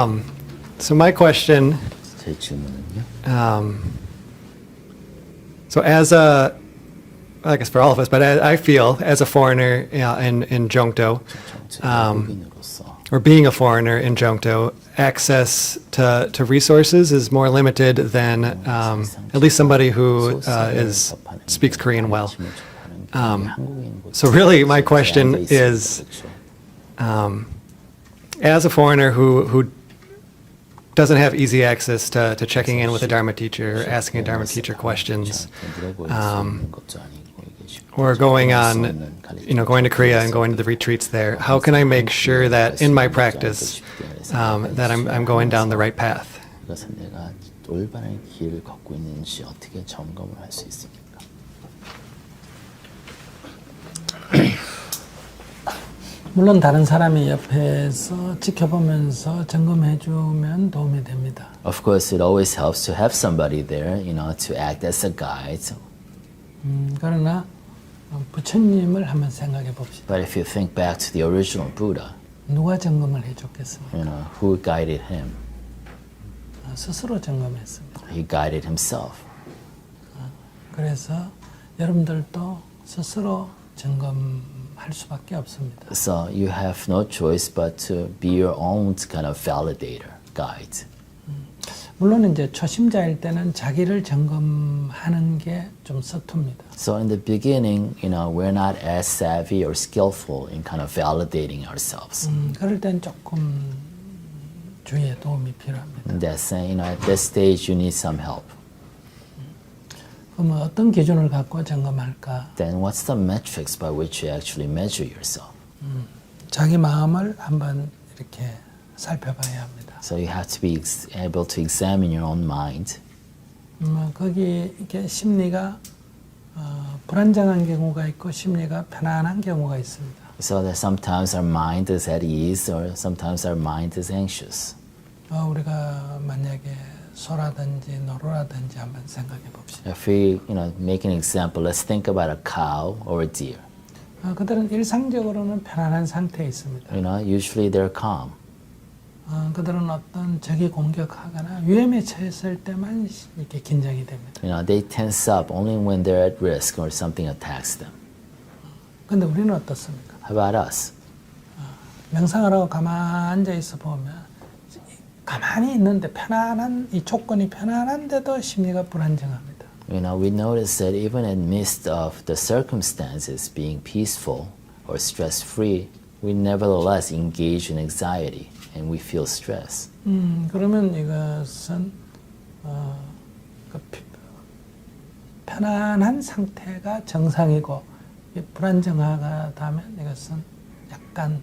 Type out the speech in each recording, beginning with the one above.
So my question, 제 질문은요. so I guess for all of us, but I feel as a foreigner in Jongdo, 한국인으로서 or being a foreigner in Jongdo, access to resources is more limited than at least somebody who speaks Korean well. So really, my question is, as a foreigner who doesn't have easy access to checking in with a Dharma teacher, asking a Dharma teacher questions, or going to Korea and going to the retreats there, how can I make sure that in my practice that I'm going down the right path? 그것은 내가 올바른 길을 걷고 있는지 어떻게 점검을 할 수 있습니까? 물론 다른 사람이 옆에서 지켜보면서 점검해주면 도움이 됩니다. Of course, it always helps to have somebody there, to act as a guide. 그러나 부처님을 한번 생각해 봅시다. But if you think back to the original Buddha, 누가 점검을 해줬겠습니까? who guided him? 스스로 점검했습니다. He guided himself. 그래서 여러분들도 스스로 점검할 수밖에 없습니다. So you have no choice but to be your own kind of validator, guide. 물론 이제 초심자일 때는 자기를 점검하는 게 좀 서툽니다. So in the beginning, we're not as savvy or skillful in kind of validating ourselves. 그럴 땐 조금 주위의 도움이 필요합니다. That's at this stage you need some help. 그럼 어떤 기준을 갖고 점검할까? Then what's the metrics by which you actually measure yourself? 자기 마음을 한번 이렇게 살펴봐야 합니다. So you have to be able to examine your own mind. 거기 이렇게 심리가 불안정한 경우가 있고 심리가 편안한 경우가 있습니다. So that sometimes our mind is at ease or sometimes our mind is anxious. 우리가 만약에 소라든지 노루라든지 한번 생각해 봅시다. If we, make an example, let's think about a cow or a deer. 그들은 일상적으로는 편안한 상태에 있습니다. Usually they're calm. 그들은 어떤 적이 공격하거나 위험에 처했을 때만 이렇게 긴장이 됩니다. They tense up only when they're at risk or something attacks them. 근데 우리는 어떻습니까? How about us? 명상을 하고 가만히 앉아 있어 보면 가만히 있는데 편안한 이 조건이 편안한데도 심리가 불안정합니다. We notice that even in midst of the circumstances being peaceful or stress-free, we nevertheless engage in anxiety and we feel stress. 그러면 이것은 편안한 상태가 정상이고 불안정하다면 이것은 약간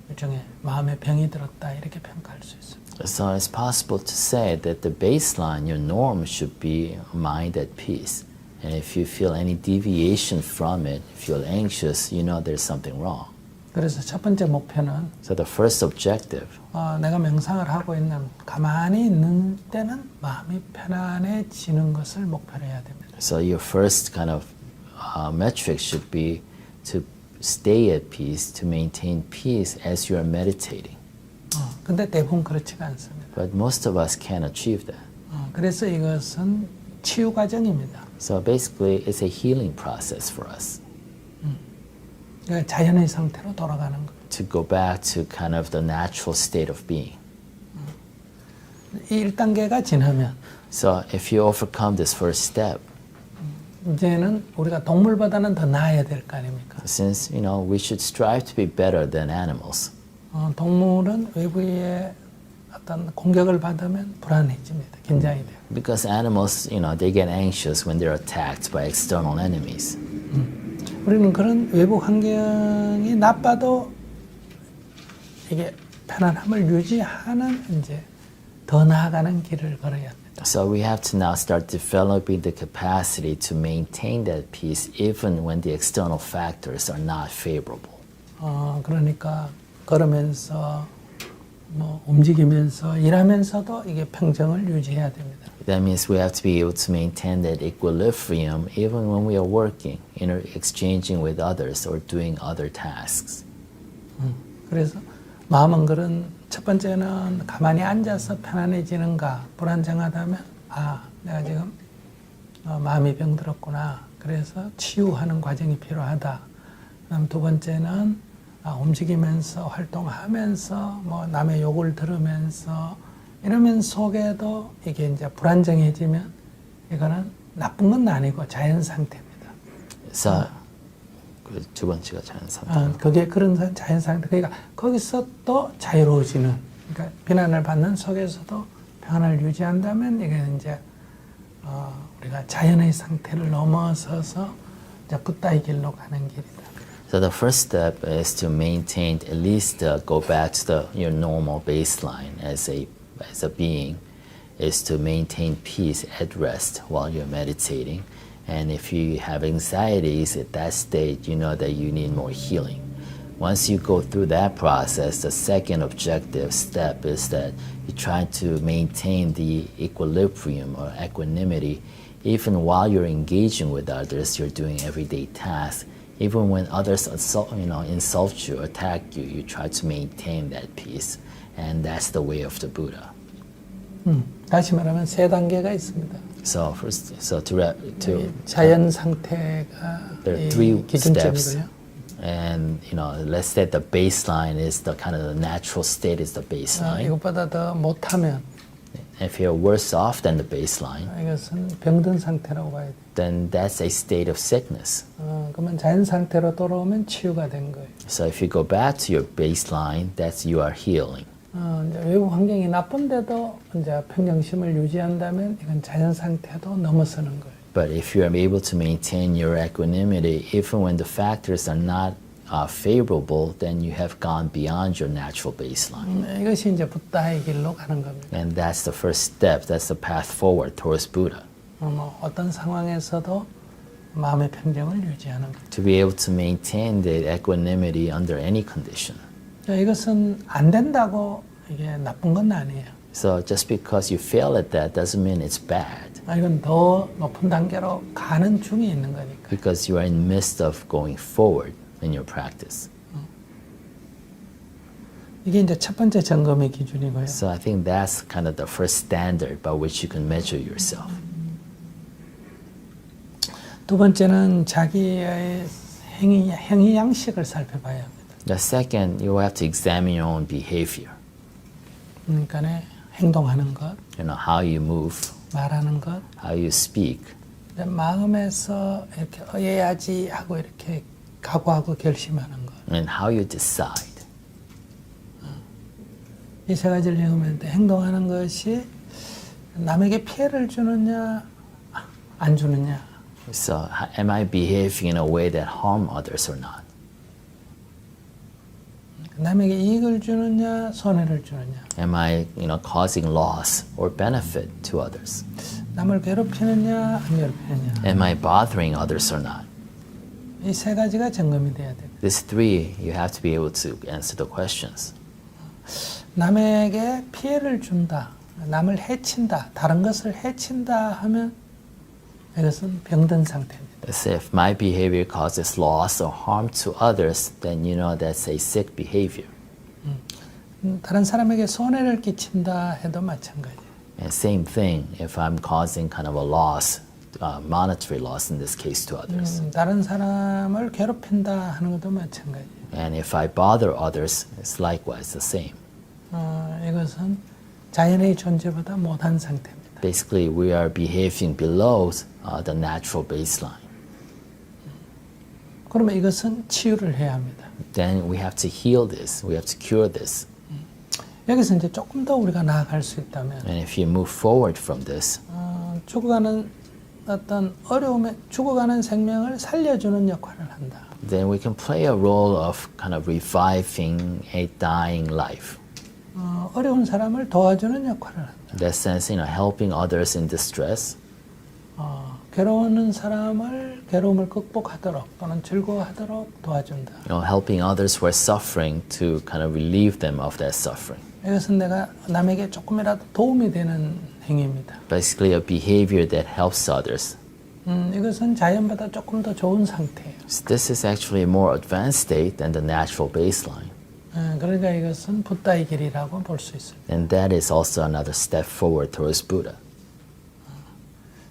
일종의 마음의 병이 들었다 이렇게 평가할 수 있습니다. So it's possible to say that the baseline, your norm, should be a mind at peace. And if you feel any deviation from it, if you're anxious, you know there's something wrong. 그래서 첫 번째 목표는 So the first objective, 내가 명상을 하고 가만히 있는 때는 마음이 편안해지는 것을 목표로 해야 됩니다. so your first kind of metric should be to stay at peace, to maintain peace as you are meditating. 근데 대부분 그렇지가 않습니다. But most of us can't achieve that. 그래서 이것은 치유 과정입니다. So basically, it's a healing process for us. 그러니까 자연의 상태로 돌아가는 것. To go back to kind of the natural state of being. 이 1단계가 지나면 So if you overcome this first step, 이제는 우리가 동물보다는 더 나아야 될 거 아닙니까? since we should strive to be better than animals. 동물은 외부의 어떤 공격을 받으면 불안해집니다. 긴장이 돼요. Because animals, they get anxious when they're attacked by external enemies. 우리는 그런 외부 환경이 나빠도 이게 편안함을 유지하는 이제 더 나아가는 길을 걸어야 합니다. So we have to now start developing the capacity to maintain that peace even when the external factors are not favorable. 그러니까 걸으면서 움직이면서 일하면서도 이게 평정을 유지해야 됩니다. That means we have to be able to maintain that equilibrium even when we are working, exchanging with others or doing other tasks. 그래서 마음은 그런 첫 번째는 가만히 앉아서 편안해지는가, 불안정하다면 내가 지금 마음이 병들었구나. 그래서 치유하는 과정이 필요하다. 그다음 두 번째는 움직이면서 활동하면서 뭐 남의 욕을 들으면서 이러면 속에도 이게 이제 불안정해지면 이거는 나쁜 건 아니고 자연 상태입니다. So 그 두 번째가 자연 상태. 그게 그런 자연 상태. 그러니까 거기서 또 자유로워지는. 그러니까 비난을 받는 속에서도 평안을 유지한다면 이게 이제 우리가 자연의 상태를 넘어서서 이제 붓다의 길로 가는 길이다. So the first step is to maintain at least go back to your normal baseline as a being, is to maintain peace at rest while you're meditating. And if you have anxieties at that state, you know that you need more healing. Once you go through that process, the second objective step is that you try to maintain the equilibrium or equanimity even while you're engaging with others, you're doing everyday tasks. Even when others insult you, attack you, you try to maintain that peace. And that's the way of the Buddha. 다시 말하면 세 단계가 있습니다. So 자연 상태가 there are 이 three steps. 기준점이고요. And let's say the baseline is the kind of the natural state is the baseline. 이것보다 더 못하면 If you're worse off than the baseline, 이것은 병든 상태라고 봐야 돼. then that's a state of sickness. 그러면 자연 상태로 돌아오면 치유가 된 거예요. So if you go back to your baseline, that's you are healing. 이제 외부 환경이 나쁜데도 이제 평정심을 유지한다면 이건 자연 상태도 넘어서는 거예요. But if you're able to maintain your equanimity, even when the factors are not favorable, then you have gone beyond your natural baseline. 이것이 이제 붓다의 길로 가는 겁니다. And that's the first step. That's the path forward towards Buddha. 어떤 상황에서도 마음의 평정을 유지하는 거예요. To be able to maintain the equanimity under any condition. 이것은 안 된다고 이게 나쁜 건 아니에요. So just because you fail at that doesn't mean it's bad. 이건 더 높은 단계로 가는 중에 있는 거니까. Because you are in the midst of going forward in your practice. 이게 이제 첫 번째 점검의 기준이고요. So I think that's kind of the first standard by which you can measure yourself. 두 번째는 자기의 행위 양식을 살펴봐야 합니다. The second, you have to examine your own behavior. 그러니까 행동하는 것, How you move, 말하는 것, how you speak, 마음에서 이렇게 해야지 하고 이렇게 각오하고 결심하는 것. and how you decide. 이 세 가지를 적으면 행동하는 것이 남에게 피해를 주느냐, 안 주느냐. So am I behaving in a way that harm others or not? 남에게 이익을 주느냐, 손해를 주느냐. Am I, causing loss or benefit to others? 남을 괴롭히느냐, 안 괴롭히느냐. Am I bothering others or not? 이 세 가지가 점검이 돼야 돼요. These three, you have to be able to answer the questions. 남에게 피해를 준다, 남을 해친다, 다른 것을 해친다 하면 이것은 병든 상태입니다. As if my behavior causes loss or harm to others, then you know that's a sick behavior. 다른 사람에게 손해를 끼친다 해도 마찬가지예요. And same thing if I'm causing kind of a loss, monetary loss in this case to others. 다른 사람을 괴롭힌다 하는 것도 마찬가지예요. And if I bother others, it's likewise the same. 이것은 자연의 존재보다 못한 상태입니다. Basically, we are behaving below the natural baseline. 그러면 이것은 치유를 해야 합니다. Then we have to heal this. We have to cure this. 여기서 이제 조금 더 우리가 나아갈 수 있다면 And if you move forward from this, 죽어가는 어떤 어려움에 죽어가는 생명을 살려주는 역할을 한다. then we can play a role of kind of reviving a dying life. 어려운 사람을 도와주는 역할을 한다. In that sense, helping others in distress, 괴로워하는 사람을 괴로움을 극복하도록 또는 즐거워하도록 도와준다. helping others who are suffering to kind of relieve them of that suffering. 이것은 내가 남에게 조금이라도 도움이 되는 행위입니다. Basically, a behavior that helps others. 이것은 자연보다 조금 더 좋은 상태예요. So this is actually a more advanced state than the natural baseline. 그러니까 이것은 붓다의 길이라고 볼 수 있습니다. And that is also another step forward towards Buddha.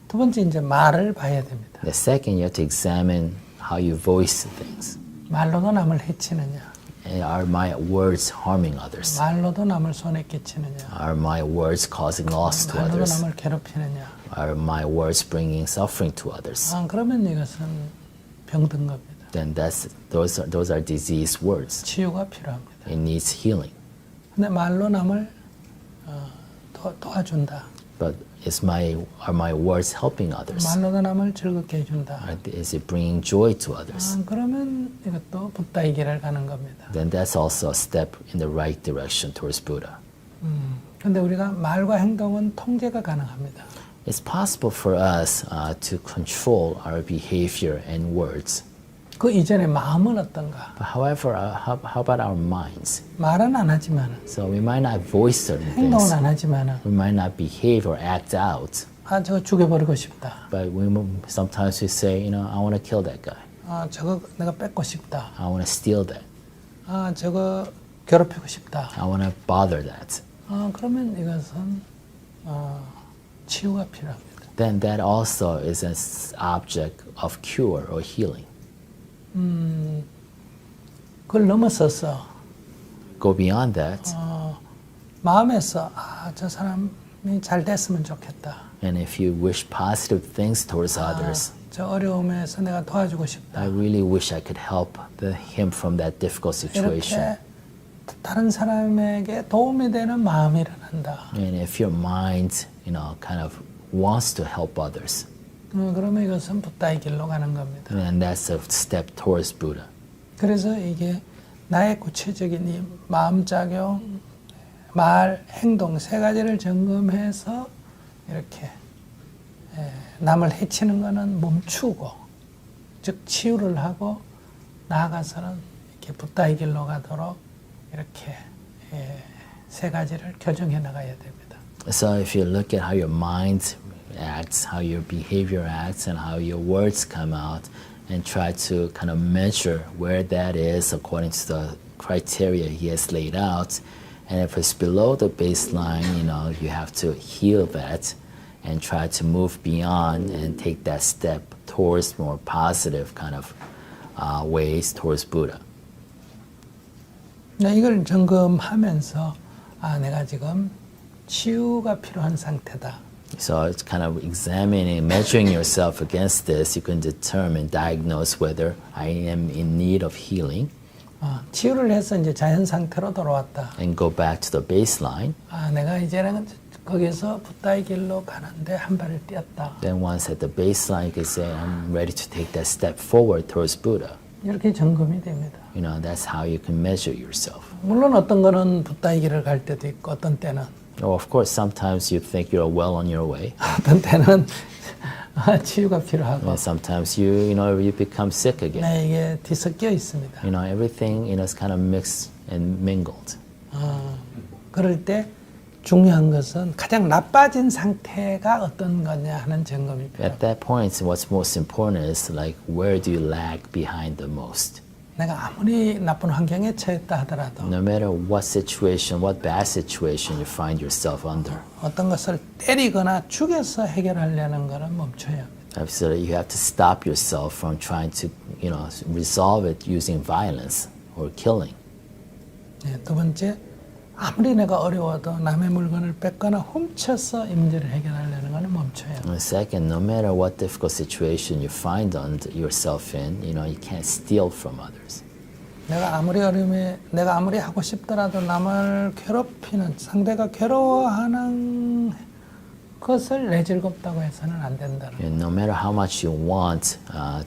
두 번째 이제 말을 봐야 됩니다. The second, you have to examine how you voice things. 말로도 남을 해치느냐, And are my words harming others? 말로도 남을 손에 끼치느냐, Are my words causing loss to 말로도 others? 남을 괴롭히느냐. Are my words bringing suffering to others? 그러면 이것은 병든 겁니다. Then those are diseased words. 치유가 필요합니다. It needs healing. 근데 말로 남을 도와준다. But are my words helping others? 말로도 남을 즐겁게 해준다. Is it bringing joy to others? 그러면 이것도 붓다의 길을 가는 겁니다. Then that's also a step in the right direction towards Buddha. 근데 우리가 말과 행동은 통제가 가능합니다. It's possible for us to control our behavior and words. 그 이전에 마음은 어떤가? But however, how about our minds? 말은 안 하지만, So we might not voice certain 행동은 things. 안 하지만, We might not behave or act out. 저거 죽여버리고 싶다. But sometimes we say, I want to kill that guy. 저거 내가 뺏고 싶다. I want to steal that. 저거 괴롭히고 싶다. I want to bother that. 그러면 이것은 치유가 필요합니다. Then that also is an object of cure or healing. 그걸 넘어서서 Go beyond that. 마음에서 저 사람이 잘 됐으면 좋겠다. And if you wish positive things towards others, 저 어려움에서 내가 도와주고 싶다. I really wish I could help him from that difficult situation. 이렇게 다른 사람에게 도움이 되는 마음이 일어난다. And if your mind, kind of wants to help others, 그러면 이것은 붓다의 길로 가는 겁니다. then that's a step towards Buddha. 그래서 이게 나의 구체적인 이 마음작용, 말, 행동 세 가지를 점검해서 이렇게 남을 해치는 것은 멈추고, 즉 치유를 하고 나아가서는 이렇게 붓다의 길로 가도록 이렇게 세 가지를 교정해 나가야 됩니다. So if you look at how your mind acts, how your behavior acts, and how your words come out, and try to kind of measure where that is according to the criteria he has laid out. And if it's below the baseline, you have to heal that and try to move beyond and take that step towards more positive kind of ways towards Buddha. 이걸 점검하면서 내가 지금 치유가 필요한 상태다. So it's kind of examining, measuring yourself against this. You can determine, diagnose whether I am in need of healing 치유를 해서 이제 자연 상태로 돌아왔다. and go back to the baseline. 내가 이제는 거기서 붓다의 길로 가는데 한 발을 뛰었다. Then once at the baseline, you can say, I'm ready to take that step forward towards Buddha. 이렇게 점검이 됩니다. That's how you can measure yourself. 물론 어떤 거는 붓다의 길을 갈 때도 있고 어떤 때는 Of course, sometimes you think you're well on your way. 어떤 때는 치유가 필요하고 And sometimes you become sick again. 이게 뒤섞여 있습니다. Everything is kind of mixed and mingled. 그럴 때 중요한 것은 가장 나빠진 상태가 어떤 거냐 하는 점검이 필요합니다. At that point, what's most important is like where do you lag behind the most? 내가 아무리 나쁜 환경에 처했다 하더라도 No matter what situation, what bad situation you find yourself under, 어떤 것을 때리거나 죽여서 해결하려는 것은 멈춰야 합니다. so that you have to stop yourself from trying to, resolve it using violence or killing. 두 번째, 아무리 내가 어려워도 남의 물건을 뺏거나 훔쳐서 이 문제를 해결하려는 것은 멈춰야 합니다. And second, no matter what difficult situation you find yourself in, you can't steal from others. 내가 아무리 하고 싶더라도 남을 괴롭히는 상대가 괴로워하는 것을 내 즐겁다고 해서는 안 된다는. And no matter how much you want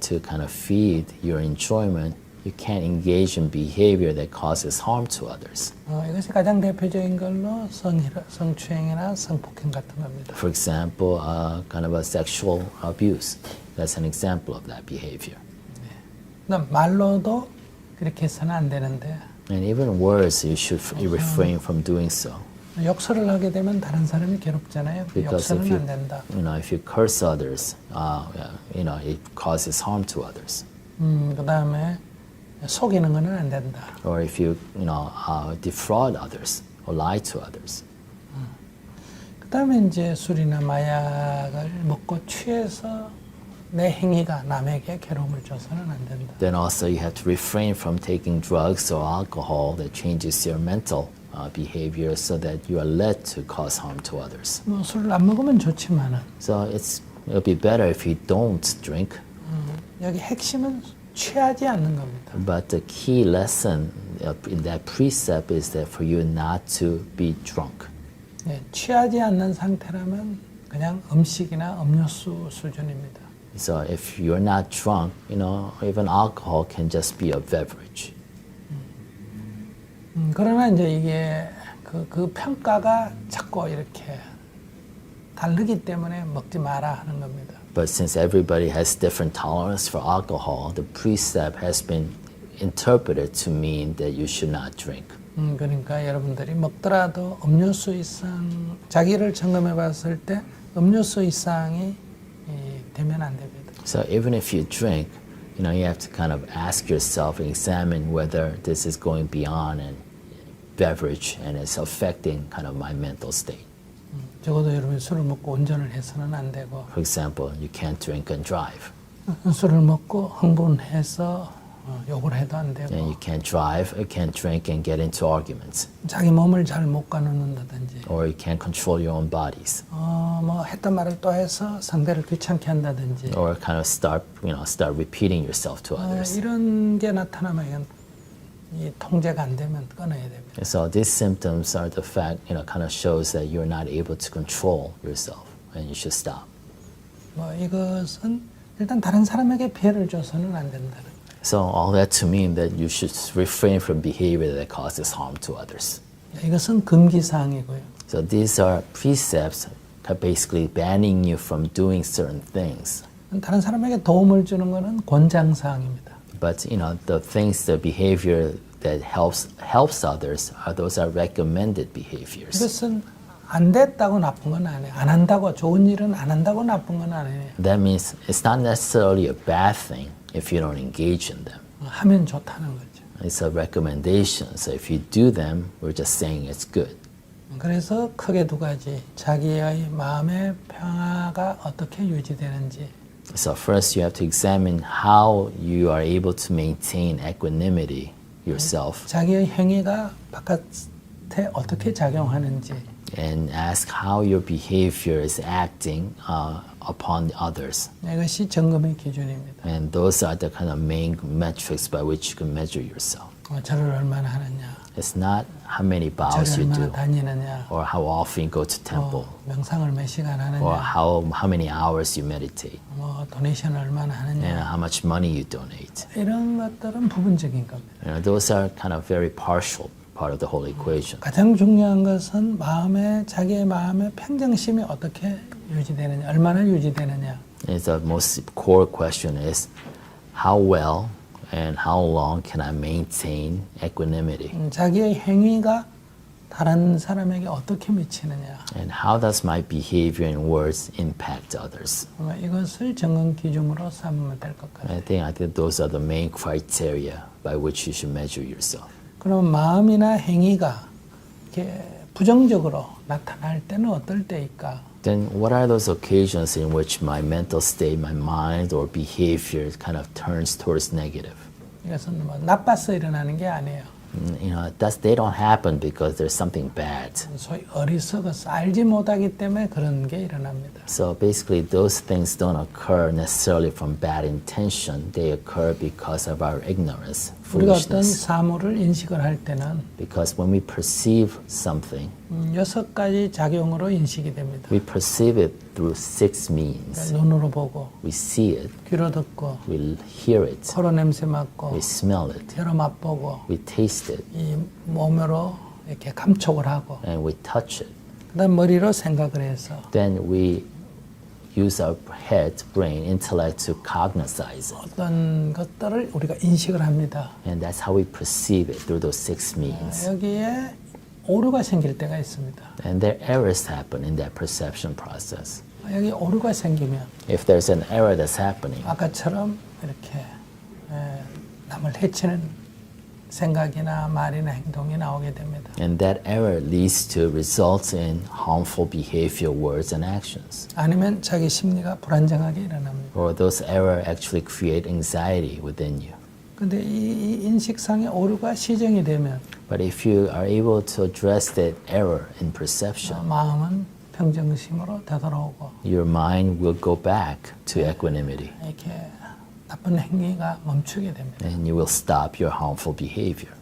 to kind of feed your enjoyment, you can't engage in behavior that causes harm to others. 이것이 가장 대표적인 걸로 성추행이나 성폭행 같은 겁니다. For example, kind of a sexual abuse. That's an example of that behavior. 말로도 그렇게 해서는 안 되는데 And even words, you should refrain from doing so. 욕설을 하게 되면 다른 사람이 괴롭잖아요. Because 욕설은 안 된다. if you curse others, it causes harm to others. 그 다음에 속이는 것은 안 된다. or if you defraud others or lie to others. 그다음에 이제 술이나 마약을 먹고 취해서 내 행위가 남에게 괴로움을 줘서는 안 된다. Then also you have to refrain from taking drugs or alcohol that changes your mental behavior so that you are led to cause harm to others. 뭐 술을 안 먹으면 좋지만은 So it'll be better if you don't drink, 여기 핵심은 취하지 않는 겁니다. but the key lesson in that precept is that for you not to be drunk. 예, 취하지 않는 상태라면 그냥 음식이나 음료수 수준입니다. So if you're not drunk, even alcohol can just be a beverage. 그러나 이제 이게 그 평가가 자꾸 이렇게 다르기 때문에 먹지 마라 하는 겁니다. But since everybody has different tolerance for alcohol, the precept has been interpreted to mean that you should not drink. 그러니까 여러분들이 먹더라도 음료수 이상 자기를 점검해 봤을 때 음료수 이상이 되면 안 됩니다. So even if you drink, you have to kind of ask yourself and examine whether this is going beyond a beverage and it's affecting kind of my mental state. 적어도 여러분이 술을 먹고 운전을 해서는 안 되고 For example, you can't drink and drive. 술을 먹고 흥분해서 욕을 해도 안 되고 And you can't drive, you can't drink and get into arguments. 자기 몸을 잘 못 가누는다든지 Or you can't control your own bodies. 뭐 했던 말을 또 해서 상대를 귀찮게 한다든지 Or kind of start repeating yourself to others. 이런 게 나타나면 이건 이 통제가 안 되면 끊어야 됩니다. And so these symptoms are the fact, kind of shows that you're not able to control yourself and you should stop. 뭐 이것은 일단 다른 사람에게 피해를 줘서는 안 된다는 거예요. So all that to mean that you should refrain from behavior that causes harm to others. 이것은 금기 사항이고요. So these are precepts basically banning you from doing certain things. 다른 사람에게 도움을 주는 것은 권장 사항입니다. But the things, the behavior that helps others those are recommended behaviors. 이것은 안 됐다고 나쁜 건 아니에요. 안 한다고 좋은 일은 안 한다고 나쁜 건 아니에요. That means it's not necessarily a bad thing if you don't engage in them. 하면 좋다는 거죠. It's a recommendation. So if you do them, we're just saying it's good. 그래서 크게 두 가지. 자기의 마음의 평화가 어떻게 유지되는지. So first you have to examine how you are able to maintain equanimity yourself 자기의 행위가 바깥에 어떻게 작용하는지. and ask how your behavior is acting upon others. 이것이 점검의 기준입니다. And those are the kind of main metrics by which you can measure yourself. 절을 얼마나 하느냐. It's not how many bows 절을 you 얼마나 do 다니느냐. or how often you go to temple 명상을 몇 시간 or 하느냐. how many hours you meditate 도네이션 얼마나 and 하느냐. how much money you donate. 이런 것들은 부분적인 겁니다. Those are kind of very partial part of the whole equation. 가장 중요한 것은 자기의 마음의 평정심이 어떻게 유지되느냐, 얼마나 유지되느냐. And the most core question is how well and how long can I maintain equanimity? 자기의 행위가 다른 사람에게 어떻게 미치느냐. And how does my behavior and words impact others? 이것을 점검 기준으로 삼으면 될 것 같아요. I think those are the main criteria by which you should measure yourself. 그럼 마음이나 행위가 이렇게 부정적으로 나타날 때는 어떨 때일까? Then what are those occasions in which my mental state, my mind or behavior kind of turns towards negative? 이것은 나빠서 일어나는 게 아니에요. They don't happen because there's something bad. 소위 어리석어서 알지 못하기 때문에 그런 게 일어납니다. So basically those things don't occur necessarily from bad intention. They occur because of our ignorance, 우리가 어떤 foolishness. 사물을 인식을 할 때는 Because when we perceive something, 6가지 작용으로 인식이 됩니다. we perceive it through 6 means. 눈으로 보고, We see it, 귀로 듣고, we hear it, 코로 냄새 맡고, we smell it, 혀로 맛보고, we taste it, 이 몸으로 이렇게 감촉을 하고, and we touch it. 그다음 머리로 생각을 해서 Then we use our head, brain, intellect to cognize it. 어떤 것들을 우리가 인식을 합니다. And that's how we perceive it through those 6 means. 여기에 오류가 생길 때가 있습니다. And there errors happen in that perception process. 여기 오류가 생기면 If there's an error that's happening, 아까처럼 이렇게 남을 해치는 생각이나 말이나 행동이 나오게 됩니다. And that error leads to results in harmful behavior, words, and actions. 아니면 자기 심리가 불안정하게 일어납니다. Or those errors actually create anxiety within you. 근데 이 인식상의 오류가 시정이 되면 But if you are able to address that error in perception, 마음은 평정심으로 되돌아오고 your mind will go back to equanimity 이렇게 나쁜 행위가 멈추게 됩니다. and you will stop your harmful behavior.